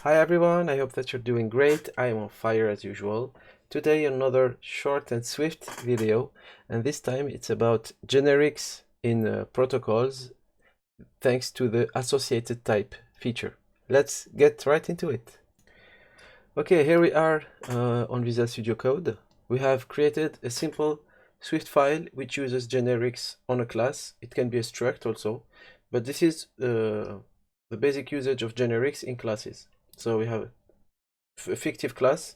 Hi everyone, I hope that you're doing great. I am on fire as usual. Today another short and swift video, and this time it's about generics in protocols thanks to the associated type feature. Let's get right into it. Okay, here we are on Visual Studio Code. We have created a simple Swift file which uses generics on a class. It can be a struct also, but this is the basic usage of generics in classes. So we have a fictive class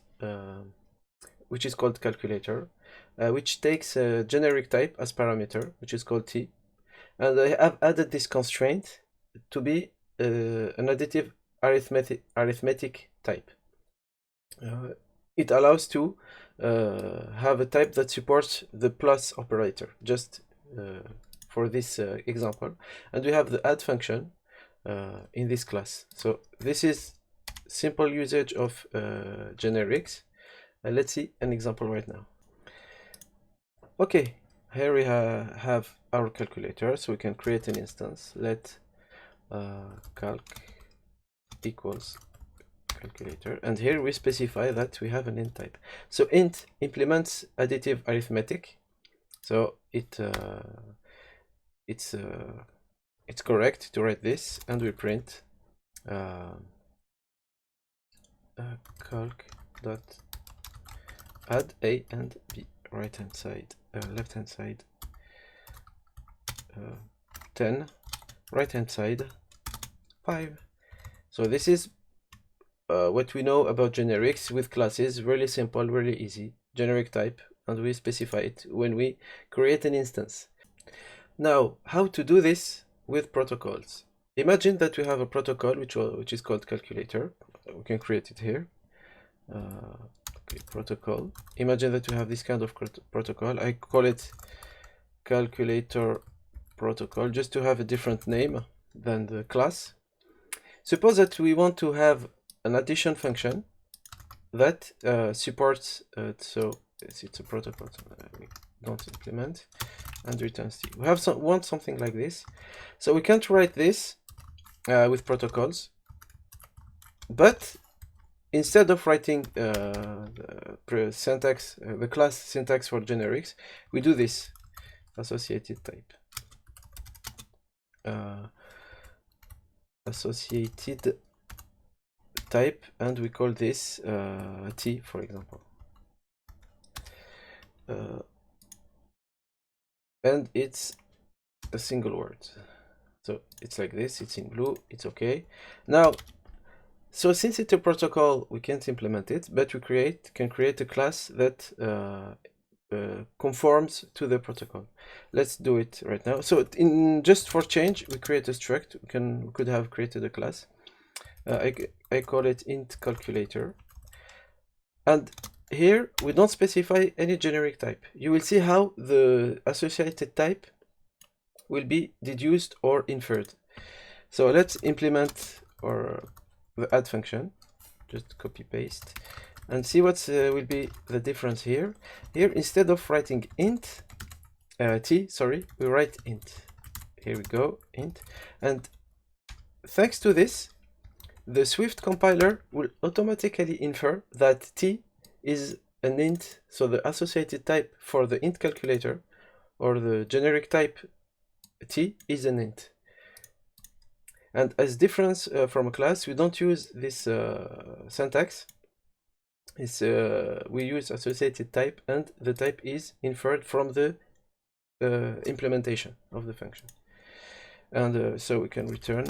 which is called calculator, which takes a generic type as parameter, which is called t. And I have added this constraint to be an additive arithmetic type. It allows to have a type that supports the plus operator, just for this example. And we have the add function in this class. So this is simple usage of generics. Let's see an example right now. Okay, here we have our calculator, so we can create an instance. Let calc equals calculator, and here we specify that we have an int type. So int implements additive arithmetic, so it's correct to write this, and we print calc dot add a and b, right hand side, left hand side 10, right hand side 5. So this is what we know about generics with classes. Really simple, really easy. Generic type, and we specify it when we create an instance. Now, how to do this with protocols? Imagine that we have a protocol which is called calculator. We can create it here. Okay, protocol. Imagine that we have this kind of protocol. I call it calculator protocol just to have a different name than the class. Suppose that we want to have an addition function that supports, so it's a protocol, so we don't implement, and returns t. We have want something like this. So we can't write this with protocols, but instead of writing the syntax, the class syntax for generics, we do this associated type. Associated type, and we call this t, for example. And it's a single word. So it's like this, it's in blue, it's okay. Now, so since it's a protocol, we can't implement it, but we can create a class that conforms to the protocol. Let's do it right now. So just for change, we create a struct. We could have created a class. I call it int calculator, and here we don't specify any generic type. You will see how the associated type will be deduced or inferred. So let's implement the add function. Just copy paste and see what will be the difference here. Here, instead of writing int t, sorry, we write int. Here we go, int. And thanks to this, the Swift compiler will automatically infer that t is an int, so the associated type for the int calculator, or the generic type t, is an int. And as difference from a class, we don't use this syntax. We use associated type, and the type is inferred from the implementation of the function. And so we can return.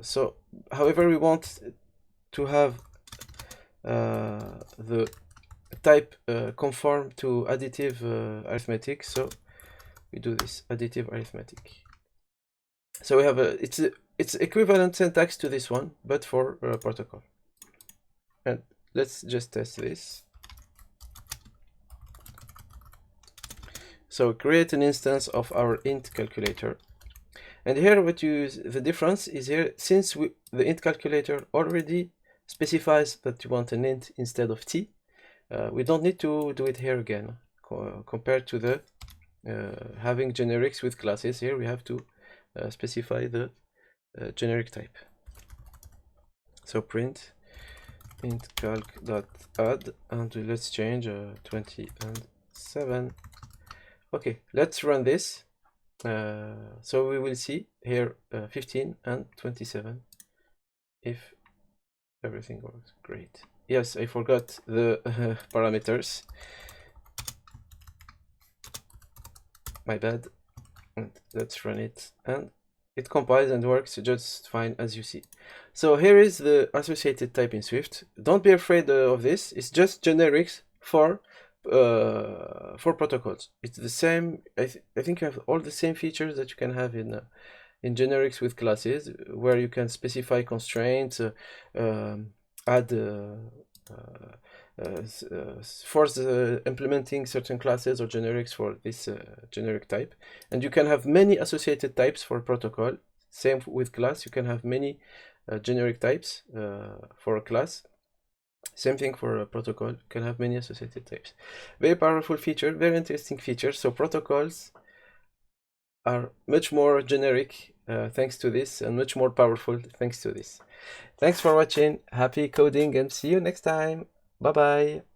So however we want to have the type conform to additive arithmetic, so we do this additive arithmetic. So we have it's equivalent syntax to this one, but for protocol. And let's just test this. So create an instance of our int calculator. And here the difference is here, since the int calculator already specifies that you want an int instead of t, we don't need to do it here again. Compared to the having generics with classes, here we have to specify the generic type. So print int calc.add, and let's change 20 and 7. Okay, let's run this. So we will see here 15 and 27 if everything works. Great. Yes, I forgot the parameters. My bad. And let's run it, and it compiles and works just fine, as you see. So here is the associated type in Swift. Don't be afraid of this. It's just generics for protocols. It's the same. I think you have all the same features that you can have in generics with classes, where you can specify constraints, add force implementing certain classes or generics for this generic type. And you can have many associated types for a protocol. Same with class, you can have many generic types for a class. Same thing for a protocol, you can have many associated types. Very powerful feature, very interesting feature. So protocols are much more generic thanks to this, and much more powerful thanks to this. Thanks for watching, happy coding, and see you next time. Bye bye.